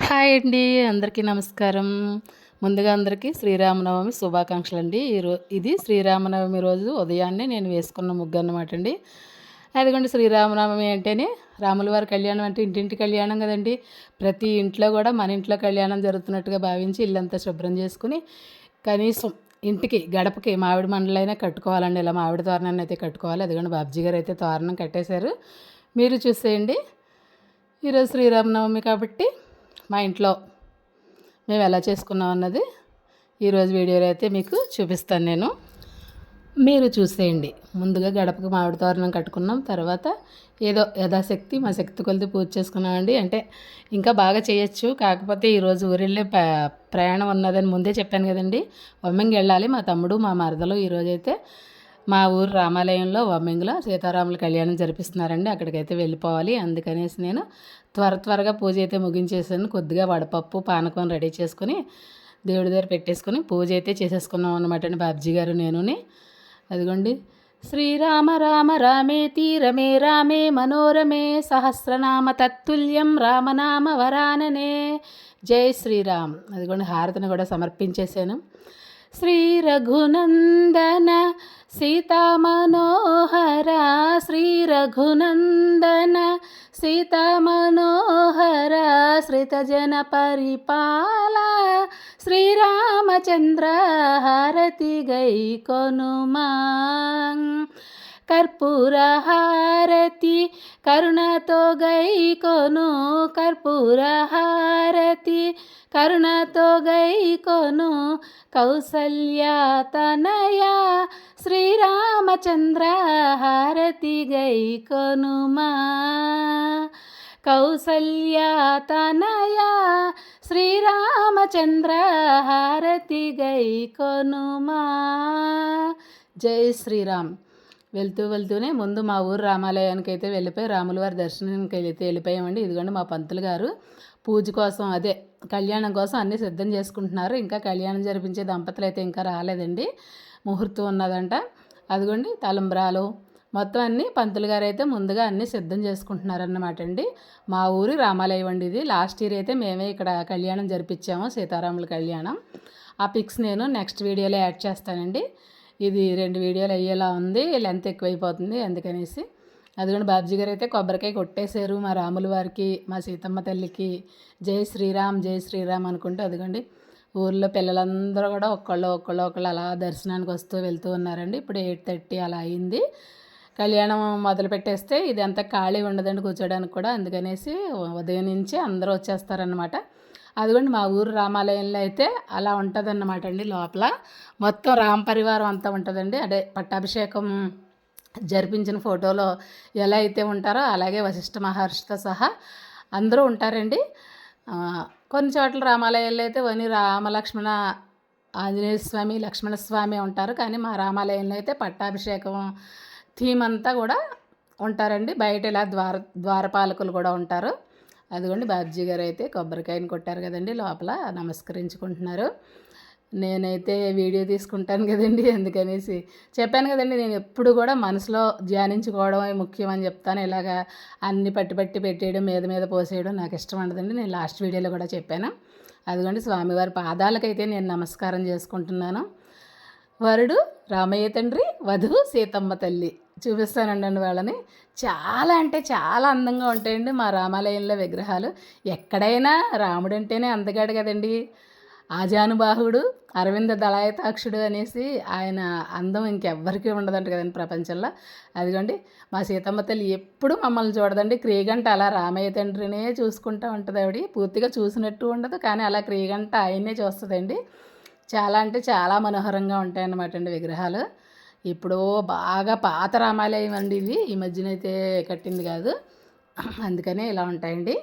Hi అండి. అందరికీ నమస్కారం. ముందుగా అందరికీ శ్రీరామనవమి శుభాకాంక్షలు అండి. ఇది శ్రీరామనవమి రోజు ఉదయాన్నే నేను వేసుకున్న ముగ్గు అన్నమాట అండి. అదిగోండి శ్రీరామనవమి అంటేనే రాముల వారి కళ్యాణం అంటే ఇంటింటి కళ్యాణం కదండి. ప్రతి ఇంట్లో కూడా మన ఇంట్లో కళ్యాణం జరుగుతున్నట్టుగా భావించి ఇల్లంతా శుభ్రం చేసుకుని కనీసం ఇంటికి గడపకి మామిడి మండలైనా కట్టుకోవాలండి. ఇలా మామిడి తోరణాన్ని అయితే కట్టుకోవాలి. అదిగోండి బాబ్జీ గారు అయితే తోరణం కట్టేశారు. మీరు చూసేయండి. ఈరోజు శ్రీరామనవమి కాబట్టి మా ఇంట్లో మేము ఎలా చేసుకున్నాం అన్నది ఈరోజు వీడియోలో అయితే మీకు చూపిస్తాను నేను. మీరు చూసేయండి. ముందుగా గడపకు మామిడి తోరణం కట్టుకున్నాం. తర్వాత ఏదో యథాశక్తి మా శక్తి కొలిది పూజ చేసుకున్నామండి. అంటే ఇంకా బాగా చేయొచ్చు, కాకపోతే ఈరోజు ఊరెళ్ళే ప్రయాణం ఉన్నదని ముందే చెప్పాను కదండి. వమ్మింగి వెళ్ళాలి. మా తమ్ముడు మా మరదలు ఈరోజైతే మా ఊరు రామాలయంలో వమ్మింగిలో సీతారాముల కళ్యాణం జరిపిస్తున్నారండి. అక్కడికైతే వెళ్ళిపోవాలి. అందుకనేసి నేను త్వరగా పూజ అయితే ముగించేసాను. కొద్దిగా వడపప్పు పానకం రెడీ చేసుకుని దేవుడి దగ్గర పెట్టేసుకుని పూజ అయితే చేసేసుకున్నాం అనమాట అండి బాబ్జీ గారు నేనుని. అదిగోండి, శ్రీరామ రామ రామేతి రమే రామే మనోరమే సహస్రనామ తత్తుల్యం రామనామ వరాననే. జై శ్రీరామ్. అదిగోండి, హారతిని కూడా సమర్పించేశాను. శ్రీ రఘునందన సీతామనోహర, శ్రీ రఘునందన సీతామనోహర, శ్రితజన పరిపాల శ్రీరామచంద్ర హారతి గై కొనుమా. కర్పూర హారతి కరుణతో గై కొను, కర్పూర హారతి కరుణతో గై కొను, కౌసల్య తనయ శ్రీరామచంద్ర హారతి గై కొనుమా. కౌసల్య తనయ శ్రీరామచంద్ర హారతి గై కొనుమా. జై శ్రీరామ్. వెళ్తూనే ముందు మా ఊరు రామాలయానికి అయితే వెళ్ళిపోయి రాముల వారి దర్శనానికి అయితే వెళ్ళిపోయామండి. ఇదిగోండి మా పంతులు గారు పూజ కోసం, అదే కళ్యాణం కోసం అన్నీ సిద్ధం చేసుకుంటున్నారు. ఇంకా కళ్యాణం జరిపించే దంపతులు అయితే ఇంకా రాలేదండి. ముహూర్తం ఉన్నదంట. అదిగోండి తలంబ్రాలు మొత్తం అన్నీ పంతులు గారు అయితే ముందుగా అన్నీ సిద్ధం చేసుకుంటున్నారన్నమాట అండి. మా ఊరి రామాలయం అండి ఇది. లాస్ట్ ఇయర్ అయితే మేమే ఇక్కడ కళ్యాణం జరిపించాము, సీతారాముల కళ్యాణం. ఆ పిక్స్ నేను నెక్స్ట్ వీడియోలో యాడ్ చేస్తానండి. ఇది 2 వీడియోలు అయ్యేలా ఉంది, లెంత్ ఎక్కువైపోతుంది అందుకనేసి. అదిగోండి బాబ్జీ గారు అయితే కొబ్బరికాయ కొట్టేశారు మా రాముల వారికి, మా సీతమ్మ తల్లికి. జై శ్రీరామ్ జై శ్రీరామ్ అనుకుంటూ అదిగోండి ఊర్లో పిల్లలందరూ కూడా ఒకళ్ళు అలా దర్శనానికి వస్తూ వెళ్తూ ఉన్నారండి. ఇప్పుడు 8:30 అలా అయింది. కళ్యాణం మొదలు పెట్టేస్తే ఇది అంతా ఖాళీ ఉండదండి కూర్చోడానికి కూడా. అందుకనేసి ఉదయం నుంచి అందరూ వచ్చేస్తారనమాట. అదిగోండి మా ఊరు రామాలయంలో అయితే అలా ఉంటుందన్నమాట అండి. లోపల మొత్తం రామ పరివారం అంతా ఉంటుందండి. అదే పట్టాభిషేకం జరిపించిన ఫోటోలో ఎలా అయితే ఉంటారో అలాగే వశిష్ఠ మహర్షితో సహా అందరూ ఉంటారండి. కొన్ని చోట్ల రామాలయాల్లో అయితే ఓన్లీ రామలక్ష్మణ ఆంజనేయ స్వామి లక్ష్మణస్వామి ఉంటారు. కానీ మా రామాలయంలో అయితే పట్టాభిషేకం థీమ్ అంతా కూడా ఉంటారండి. బయట ఇలా ద్వారపాలకులు కూడా ఉంటారు. అదిగోండి బాబ్జీ గారు అయితే కొబ్బరికాయని కొట్టారు కదండి, లోపల నమస్కరించుకుంటున్నారు. నేనైతే వీడియో తీసుకుంటాను కదండి, అందుకనేసి చెప్పాను కదండి. నేను ఎప్పుడు కూడా మనసులో ధ్యానించుకోవడమే ముఖ్యం అని చెప్తాను. ఇలాగా అన్ని పట్టి పెట్టేయడం మీద పోసేయడం నాకు ఇష్టం ఉండదండి. నేను లాస్ట్ వీడియోలో కూడా చెప్పాను. అదిగోండి స్వామివారి పాదాలకైతే నేను నమస్కారం చేసుకుంటున్నాను. వరుడు రామయ్య తండ్రి, వధువు సీతమ్మ తల్లి. చూపిస్తానండి వాళ్ళని. చాలా అంటే చాలా అందంగా ఉంటాయండి మా రామాలయంలో విగ్రహాలు. ఎక్కడైనా రాముడు అంటేనే అందగాడు కదండి. ఆజానుబాహుడు, అరవింద దళాయతాక్షుడు అనేసి ఆయన అందం ఇంకెవ్వరికీ ఉండదంట కదండి ప్రపంచంలో. అదిగోండి మా సీతమ్మ తల్లి ఎప్పుడు మమ్మల్ని చూడదండి. క్రీగంట అలా రామయ్య తండ్రినే చూసుకుంటూ ఉంటుంది ఆవిడ. పూర్తిగా చూసినట్టు ఉండదు, కానీ అలా క్రీగంట ఆయన్నే చూస్తుందండి. చాలా అంటే చాలా మనోహరంగా ఉంటాయన్నమాట అండి విగ్రహాలు. ఇప్పుడు బాగా పాత రామాలయం అండి ఇది, ఈ మధ్యనైతే కట్టింది కాదు, అందుకనే ఇలా ఉంటాయండి.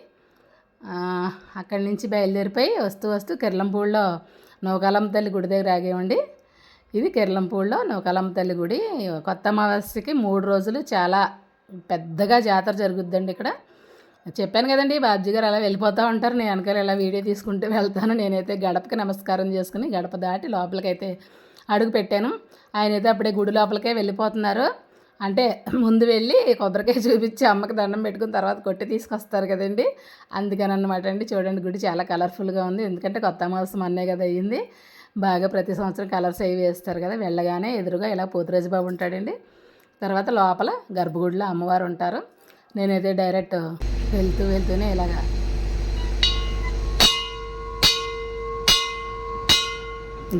అక్కడి నుంచి బయలుదేరిపోయి వస్తూ కిర్లంపూడిలో నౌకాలమ్మ తల్లి గుడి దగ్గర ఆగేవండి. ఇది కిర్లంపూడిలో నౌకాలమ్మ తల్లి గుడి. కొత్త అమావాస్యకి 3 రోజులు చాలా పెద్దగా జాతర జరుగుద్దండి ఇక్కడ. చెప్పాను కదండి బాబ్జీ గారు అలా వెళ్ళిపోతూ ఉంటారు, నేను వెనకాల ఇలా వీడియో తీసుకుంటూ వెళ్తాను. నేనైతే గడపకి నమస్కారం చేసుకుని గడప దాటి లోపలికైతే అడుగు పెట్టాను. ఆయన అయితే అప్పుడే గుడి లోపలికే వెళ్ళిపోతున్నారు. అంటే ముందు వెళ్ళి కొబ్బరికాయ చూపించి అమ్మకి దండం పెట్టుకుని తర్వాత కొట్టి తీసుకొస్తారు కదండి. అందుకని అనమాట అండి. చూడండి గుడి చాలా కలర్ఫుల్గా ఉంది. ఎందుకంటే కొత్త మాసం అన్నే కదా అయ్యింది. బాగా ప్రతి సంవత్సరం కలర్స్ అవి వేస్తారు కదా. వెళ్ళగానే ఎదురుగా ఇలా పోతురాజు బాబు ఉంటాడండి. తర్వాత లోపల గర్భగుడిలో అమ్మవారు ఉంటారు. నేనైతే డైరెక్ట్ వెళ్తూనే ఇలాగా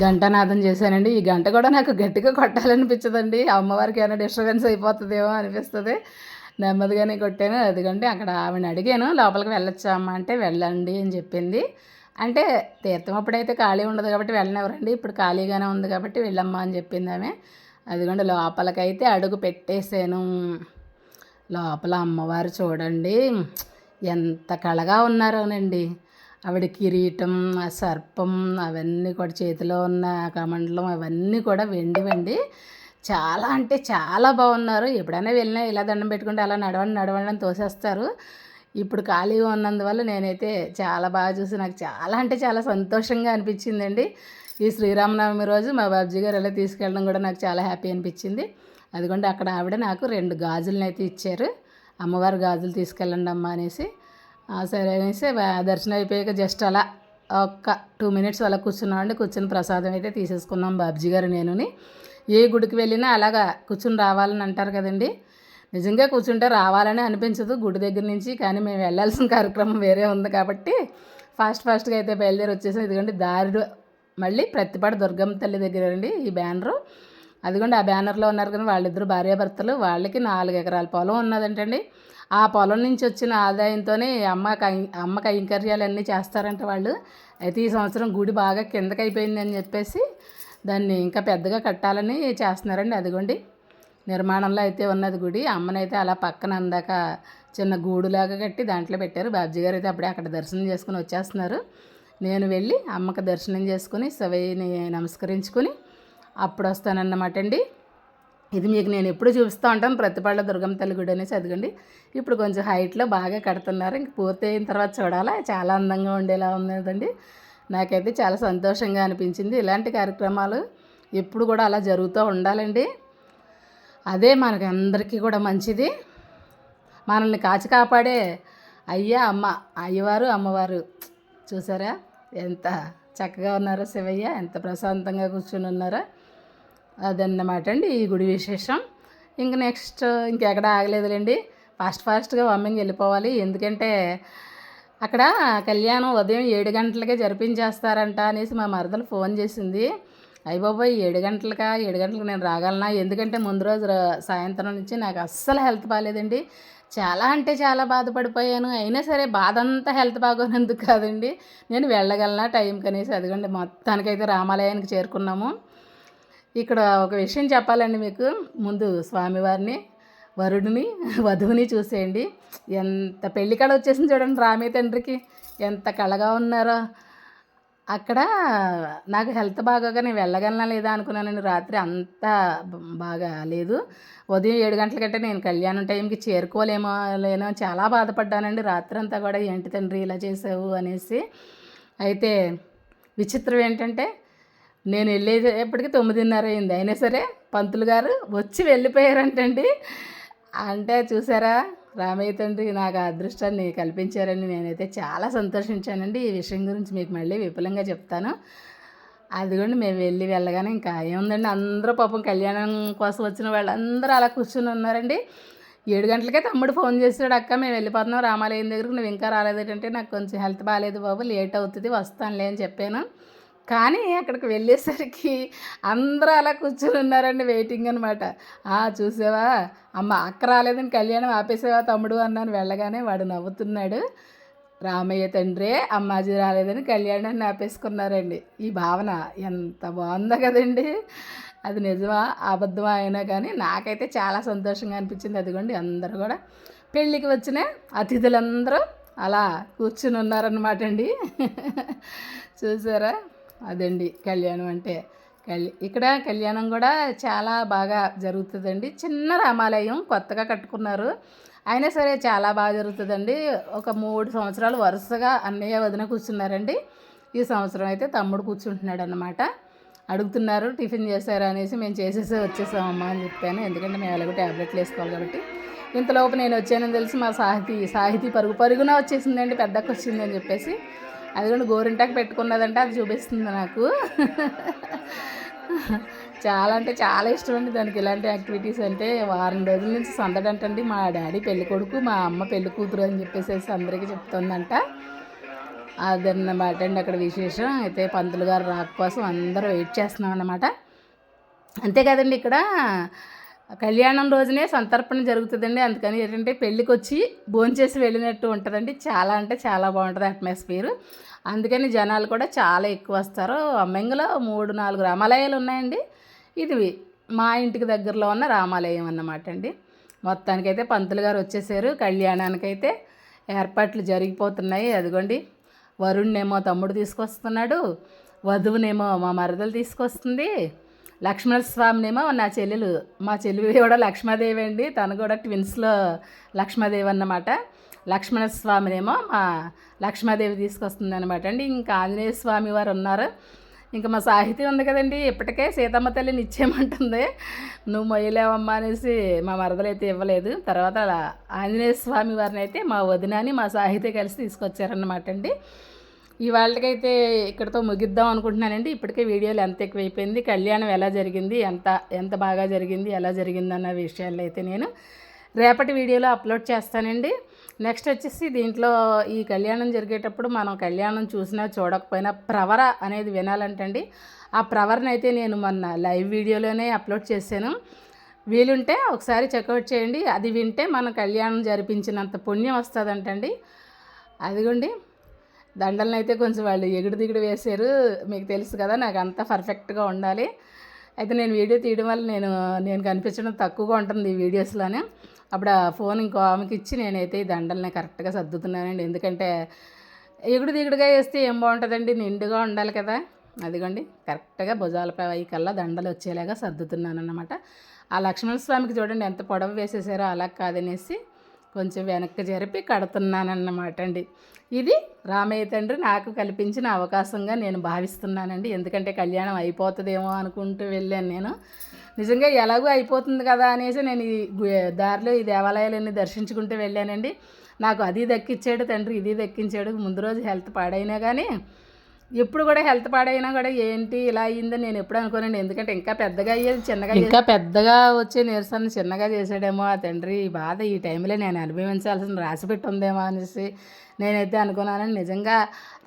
గంటనాదం చేశానండి. ఈ గంట కూడా నాకు గట్టిగా కొట్టాలనిపించదండి. అమ్మవారికి ఏమైనా డిస్టర్బెన్స్ అయిపోతుందేమో అనిపిస్తుంది. నెమ్మదిగానే కొట్టాను. అదిగండి అక్కడ ఆవిడని అడిగాను, లోపలికి వెళ్ళొచ్చా అమ్మ అంటే వెళ్ళండి అని చెప్పింది. అంటే తీర్థం అప్పుడైతే ఖాళీ ఉండదు కాబట్టి వెళ్ళనివ్వరండి. ఇప్పుడు ఖాళీగానే ఉంది కాబట్టి వెళ్ళమ్మా అని చెప్పింది ఆమె. అదిగోండి లోపలికైతే అడుగు పెట్టేశాను. లోపల అమ్మవారు చూడండి ఎంత కళగా ఉన్నారోనండి. ఆవిడ కిరీటం, ఆ సర్పం అవన్నీ కూడా చేతిలో ఉన్న కమండలం అవన్నీ కూడా వెండి చాలా అంటే చాలా బాగున్నారు. ఎప్పుడైనా వెళ్ళినా ఇలా దండం పెట్టుకుంటే అలా నడవండి అని తోసేస్తారు. ఇప్పుడు ఖాళీగా ఉన్నందువల్ల నేనైతే చాలా బాగా చూసి నాకు చాలా అంటే చాలా సంతోషంగా అనిపించిందండి. ఈ శ్రీరామనవమి రోజు మా బాబుజీ గారు ఇలా తీసుకెళ్ళడం కూడా నాకు చాలా హ్యాపీ అనిపించింది. అదిగోండి అక్కడ ఆవిడ నాకు 2 గాజులను అయితే ఇచ్చారు. అమ్మవారి గాజులు తీసుకెళ్ళండి అమ్మ అనేసి. సరే అనేసి దర్శనం అయిపోయాక జస్ట్ అలా ఒక్క 2 మినిట్స్ అలా కూర్చున్నామండి. కూర్చుని ప్రసాదం అయితే తీసేసుకున్నాం బాబుజీ గారు నేనుని. ఏ గుడికి వెళ్ళినా అలాగా కూర్చుని రావాలని అంటారు కదండి. నిజంగా కూర్చుంటే రావాలని అనిపించదు గుడి దగ్గర నుంచి. కానీ మేము వెళ్ళాల్సిన కార్యక్రమం వేరే ఉంది కాబట్టి ఫాస్ట్గా అయితే బయలుదేరి వచ్చేసాం. ఇదిగోండి దారిలో మళ్ళీ ప్రత్తిపాడు దుర్గమ్మ తల్లి దగ్గర అండి ఈ బ్యానరు. అదిగోండి ఆ బ్యానర్లో ఉన్నారు కానీ వాళ్ళిద్దరు భార్యాభర్తలు. వాళ్ళకి 4 ఎకరాల పొలం ఉన్నదంటండి. ఆ పొలం నుంచి వచ్చిన ఆదాయంతోనే అమ్మ కైంకర్యాలన్నీ చేస్తారంట వాళ్ళు. అయితే ఈ సంవత్సరం గుడి బాగా కిందకి అయిపోయింది అని చెప్పేసి దాన్ని ఇంకా పెద్దగా కట్టాలని చేస్తున్నారండి. అదిగోండి నిర్మాణంలో అయితే ఉన్నది గుడి. అమ్మనైతే అలా పక్కన అందాక చిన్న గూడులాగా కట్టి దాంట్లో పెట్టారు. బాబ్జీ గారు అయితే అప్పుడే అక్కడ దర్శనం చేసుకుని వచ్చేస్తున్నారు. నేను వెళ్ళి అమ్మకి దర్శనం చేసుకుని శివయ్యని నమస్కరించుకుని అప్పుడు వస్తానన్నమాట అండి. ఇది మీకు నేను ఎప్పుడు చూపిస్తూ ఉంటాను ప్రతిపాళ్ళ దుర్గమ్మ తల్లి గుడి అనేసి. అదిగండి ఇప్పుడు కొంచెం హైట్లో బాగా కడుతున్నారు. ఇంక పూర్తి అయిన తర్వాత చూడాలా, చాలా అందంగా ఉండేలా ఉన్నదండి. నాకైతే చాలా సంతోషంగా అనిపించింది. ఇలాంటి కార్యక్రమాలు ఎప్పుడు కూడా అలా జరుగుతూ ఉండాలండి. అదే మనకి అందరికీ కూడా మంచిది. మనల్ని కాచి కాపాడే అయ్యవారు అమ్మవారు చూసారా ఎంత చక్కగా ఉన్నారో. శివయ్య ఎంత ప్రశాంతంగా కూర్చుని ఉన్నారో. అదన్నమాట అండి ఈ గుడి విశేషం. ఇంక నెక్స్ట్ ఇంకెక్కడ ఆగలేదులేండి. ఫాస్ట్గా వమ్మింగ్ వెళ్ళిపోవాలి. ఎందుకంటే అక్కడ కళ్యాణం ఉదయం 7 గంటలకే జరిపించేస్తారంట అనేసి మా మరదలు ఫోన్ చేసింది. అయ్యబాబోయ్ 7 గంటలకి నేను రాగలనా? ఎందుకంటే ముందు రోజు సాయంత్రం నుంచి నాకు అస్సలు హెల్త్ బాగాలేదండి. చాలా అంటే చాలా బాధపడిపోయాను. అయినా సరే బాధ అంతా హెల్త్ బాగోనందుకు కాదండి, నేను వెళ్ళగలనా టైంకి అనేసి. అదిగోండి మొత్తానికైతే రామాలయానికి చేరుకున్నాము. ఇక్కడ ఒక విషయం చెప్పాలండి మీకు. ముందు స్వామివారిని, వరుడిని, వధువుని చూసేయండి. ఎంత పెళ్లి కళ వచ్చేసింది చూడండి రామయ్య తండ్రికి. ఎంత కళగా ఉన్నారో. అక్కడ నాకు హెల్త్ బాగోగా నేను వెళ్ళగలనా లేదా అనుకున్నానండి. రాత్రి అంతా బాగా లేదు. ఉదయం 7 గంటలకంటే నేను కళ్యాణం టైంకి లేనో చాలా బాధపడ్డానండి రాత్రి అంతా కూడా. ఏంటి తండ్రి ఇలా చేసావు అనేసి. అయితే విచిత్రం ఏంటంటే నేను వెళ్ళేటప్పటికి 9:30 అయింది. అయినా సరే పంతులు గారు వచ్చి వెళ్ళిపోయారంటండి. అంటే చూసారా రామయ్య తండ్రి నాకు ఆ అదృష్టాన్ని కల్పించారని నేనైతే చాలా సంతోషించానండి. ఈ విషయం గురించి మీకు మళ్ళీ విపులంగా చెప్తాను. అదిగోండి మేము వెళ్ళగానే ఇంకా ఏముందండి, అందరూ పాపం కళ్యాణం కోసం వచ్చిన వాళ్ళందరూ అలా కూర్చుని ఉన్నారండి. 7 గంటలకే తమ్ముడు ఫోన్ చేశాడు, అక్క మేము వెళ్ళిపోతున్నాం రామాలయం దగ్గరకు, నువ్వు ఇంకా రాలేదేంటంటే నాకు కొంచెం హెల్త్ బాగాలేదు బాబు, లేట్ అవుతుంది వస్తానులే అని చెప్పాను. కానీ అక్కడికి వెళ్ళేసరికి అందరూ అలా కూర్చొని ఉన్నారండి, వెయిటింగ్ అనమాట. చూసావా అమ్మ అక్క రాలేదని కళ్యాణం ఆపేసావా తమ్ముడు అన్నాను. వెళ్ళగానే వాడు నవ్వుతున్నాడు. రామయ్య తండ్రే అమ్మాజీ రాలేదని కళ్యాణాన్ని ఆపేసుకున్నారండి. ఈ భావన ఎంత బాగుందో కదండి. అది నిజమా అబద్ధమా అయినా కానీ నాకైతే చాలా సంతోషంగా అనిపించింది. అదిగోండి అందరూ కూడా పెళ్ళికి వచ్చిన అతిథులందరూ అలా కూర్చుని ఉన్నారన్నమాట అండి. చూసారా అదండి కళ్యాణం అంటే. ఇక్కడ కళ్యాణం కూడా చాలా బాగా జరుగుతుందండి. చిన్న రామాలయం కొత్తగా కట్టుకున్నారు, అయినా సరే చాలా బాగా జరుగుతుందండి. ఒక 3 సంవత్సరాలు వరుసగా అన్నయ్య వదిన కూర్చున్నారండి. ఈ సంవత్సరం అయితే తమ్ముడు కూర్చుంటున్నాడు అన్నమాట. అడుగుతున్నారు టిఫిన్ చేశారు అనేసి మేము చేసేసి వచ్చేసామమ్మా అని చెప్పాను. ఎందుకంటే మేము ఎలాగో ట్యాబ్లెట్లు వేసుకోవాలి కాబట్టి. ఇంతలోపు నేను వచ్చానని తెలిసి మా సాహితీ పరుగున వచ్చేసిందండి, పెద్దకి వచ్చిందని చెప్పేసి. అది కూడా గోరింటాకు పెట్టుకున్నదంటే అది చూపిస్తుంది నాకు. చాలా అంటే చాలా ఇష్టం అండి దానికి ఇలాంటి యాక్టివిటీస్ అంటే. వారం రోజుల నుంచి సందడంటండి. మా డాడీ పెళ్ళి కొడుకు, మా అమ్మ పెళ్ళి కూతురు అని చెప్పేసి అందరికీ చెప్తుందంట. అదన్నమాట అండి అక్కడ విశేషం. అయితే పంతులు గారు రాక కోసం అందరూ వెయిట్ చేస్తున్నాం అన్నమాట. అంతే కదండి, ఇక్కడ కళ్యాణం రోజునే సంతర్పణ జరుగుతుందండి. అందుకని ఏంటంటే పెళ్ళికి వచ్చి భోంచేసి వెళ్ళినట్టు ఉంటుందండి. చాలా అంటే చాలా బాగుంటుంది అట్మాస్ఫియర్. అందుకని జనాలు కూడా చాలా ఎక్కువ వస్తారు. అమ్మంగిలో 3-4 రామాలయాలు ఉన్నాయండి. ఇది మా ఇంటికి దగ్గరలో ఉన్న రామాలయం అన్నమాట అండి. మొత్తానికైతే పంతులు గారు వచ్చేసారు. కళ్యాణానికైతే ఏర్పాట్లు జరిగిపోతున్నాయి. అదిగోండి, వరుణ్ణేమో తమ్ముడు తీసుకొస్తున్నాడు, వధువునేమో మా మరదలు తీసుకొస్తుంది, లక్ష్మణస్వామినేమో మా చెల్లి కూడా లక్ష్మాదేవి అండి. తను కూడా ట్విన్స్లో లక్ష్మాదేవి అన్నమాట. లక్ష్మణస్వామినేమో మా లక్ష్మాదేవి తీసుకొస్తుంది అనమాట అండి. ఇంకా ఆంజనేయ స్వామి వారు ఉన్నారు. ఇంకా మా సాహితీ ఉంది కదండి, ఇప్పటికే సీతమ్మ తల్లిని ఇచ్చేయమంటుంది. నువ్వు మొయ్యలేవమ్మా అనేసి మా మరదలైతే ఇవ్వలేదు. తర్వాత ఆంజనేయ స్వామి వారిని అయితే మా వదినాని మా సాహితీ కలిసి తీసుకొచ్చారన్నమాట అండి. ఇవాళకైతే ఇక్కడితో ముగిద్దాం అనుకుంటున్నానండి. ఇప్పటికే వీడియోలు ఎంత ఎక్కువైపోయింది, కళ్యాణం ఎలా జరిగింది, ఎంత బాగా జరిగింది, ఎలా జరిగింది అన్న విషయాల్లో అయితే నేను రేపటి వీడియోలో అప్లోడ్ చేస్తానండి. నెక్స్ట్ వచ్చేసి దీంట్లో ఈ కళ్యాణం జరిగేటప్పుడు మనం కళ్యాణం చూసినా చూడకపోయినా ప్రవర అనేది వినాలంటండి. ఆ ప్రవరని అయితే నేను మొన్న లైవ్ వీడియోలోనే అప్లోడ్ చేశాను. వీలుంటే ఒకసారి చెక్అవుట్ చేయండి. అది వింటే మన కళ్యాణం జరిపించినంత పుణ్యం వస్తుందంటండి. అదిగోండి, దండలను అయితే కొంచెం వాళ్ళు ఎగుడు దిగుడు వేశారు. మీకు తెలుసు కదా, నాకు అంత పర్ఫెక్ట్గా ఉండాలి. అయితే నేను వీడియో తీయడం వల్ల నేను కనిపించడం తక్కువగా ఉంటుంది ఈ వీడియోస్లోనే. అప్పుడు ఆ ఫోన్ ఇంకో ఆమెకి ఇచ్చి నేనైతే ఈ దండల్ని కరెక్ట్గా సర్దుతున్నానండి. ఎందుకంటే ఎగుడు దిగుడుగా వేస్తే ఏం బాగుంటుందండి, నిండుగా ఉండాలి కదా. అదిగోండి, కరెక్ట్గా భుజాలపై కల్లా దండలు వచ్చేలాగా సర్దుతున్నాను అన్నమాట. ఆ లక్ష్మణ స్వామికి చూడండి ఎంత పొడవు వేసేసారో, అలా కాదనేసి కొంచెం వెనక్కి జరిపి కడుతున్నానన్నమాట అండి. ఇది రామయ్య తండ్రి నాకు కల్పించిన అవకాశంగా నేను భావిస్తున్నానండి. ఎందుకంటే కళ్యాణం అయిపోతుందేమో అనుకుంటూ వెళ్ళాను నేను. నిజంగా ఎలాగో అయిపోతుంది కదా అనేసి నేను ఈ దారిలో ఈ దేవాలయాలన్నీ దర్శించుకుంటూ వెళ్ళానండి. నాకు అది దక్కించాడు తండ్రి, ఇది దక్కించాడు. ముందు రోజు హెల్త్ పాడైనా కానీ, ఎప్పుడు కూడా హెల్త్ పాడైనా కూడా ఏంటి ఇలా అయ్యిందని నేను ఎప్పుడు అనుకోనండి. ఎందుకంటే ఇంకా పెద్దగా అయ్యేది చిన్నగా, ఇంకా పెద్దగా వచ్చే నీరసాన్ని చిన్నగా చేసాడేమో ఆ తండ్రి. ఈ బాధ ఈ టైంలో నేను అనుభవించాల్సిన రాసిపెట్టి ఉందేమో అనేసి నేనైతే అనుకున్నానండి. నిజంగా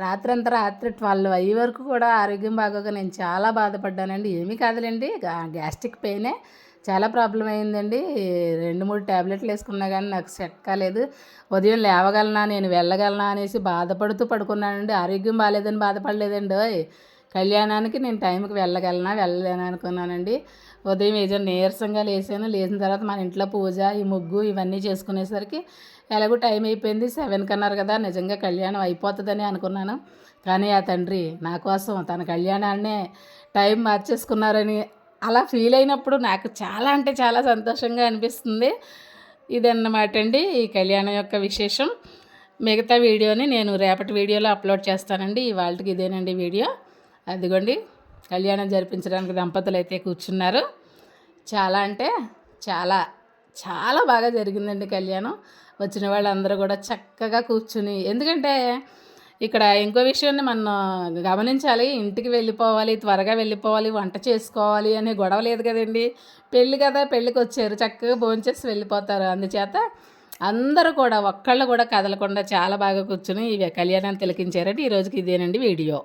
రాత్రి 12 అయ్యే వరకు కూడా ఆరోగ్యం బాగోక నేను చాలా బాధపడ్డానండి. ఏమీ కాదులేండి, గ్యాస్ట్రిక్ పెయినే చాలా ప్రాబ్లం అయిందండి. 2-3 ట్యాబ్లెట్లు వేసుకున్నా కానీ నాకు సెట్ కాలేదు. ఉదయం లేవగలనా, నేను వెళ్ళగలనా అనేసి బాధపడుతూ పడుకున్నానండి. ఆరోగ్యం బాగాలేదని బాధపడలేదండి. కళ్యాణానికి నేను టైంకి వెళ్ళలేను అనుకున్నానండి. ఉదయం ఏదో నీరసంగా లేచాను. లేచిన తర్వాత మన ఇంట్లో పూజ, ఈ ముగ్గు ఇవన్నీ చేసుకునేసరికి ఎలాగో టైం అయిపోయింది. 7 అన్నారు కదా, నిజంగా కళ్యాణం అయిపోతుందని అనుకున్నాను. కానీ ఆ తండ్రి నా కోసం తన కళ్యాణాన్నే టైం మార్చేసుకున్నారని అలా ఫీల్ అయినప్పుడు నాకు చాలా అంటే చాలా సంతోషంగా అనిపిస్తుంది. ఇదన్నమాట అండి ఈ కళ్యాణం యొక్క విశేషం. మిగతా వీడియోని నేను రేపటి వీడియోలో అప్లోడ్ చేస్తానండి. ఇవాళకి ఇదేనండి వీడియో. అదిగోండి, కళ్యాణం జరిపించడానికి దంపతులు అయితే కూర్చున్నారు. చాలా అంటే చాలా చాలా బాగా జరిగిందండి కళ్యాణం. వచ్చిన వాళ్ళందరూ కూడా చక్కగా కూర్చుని, ఎందుకంటే ఇక్కడ ఇంకో విషయాన్ని మనం గమనించాలి. ఇంటికి వెళ్ళిపోవాలి, త్వరగా వెళ్ళిపోవాలి, వంట చేసుకోవాలి అనే గొడవ లేదు కదండి. పెళ్ళి కదా, పెళ్ళికి వచ్చారు, చక్కగా భోంచేసి వెళ్ళిపోతారు. అందుచేత అందరూ కూడా ఒక్కళ్ళు కూడా కదలకుండా చాలా బాగా కూర్చుని ఈ కళ్యాణాన్ని తిలకించారండి. ఈరోజుకి ఇదేనండి వీడియో.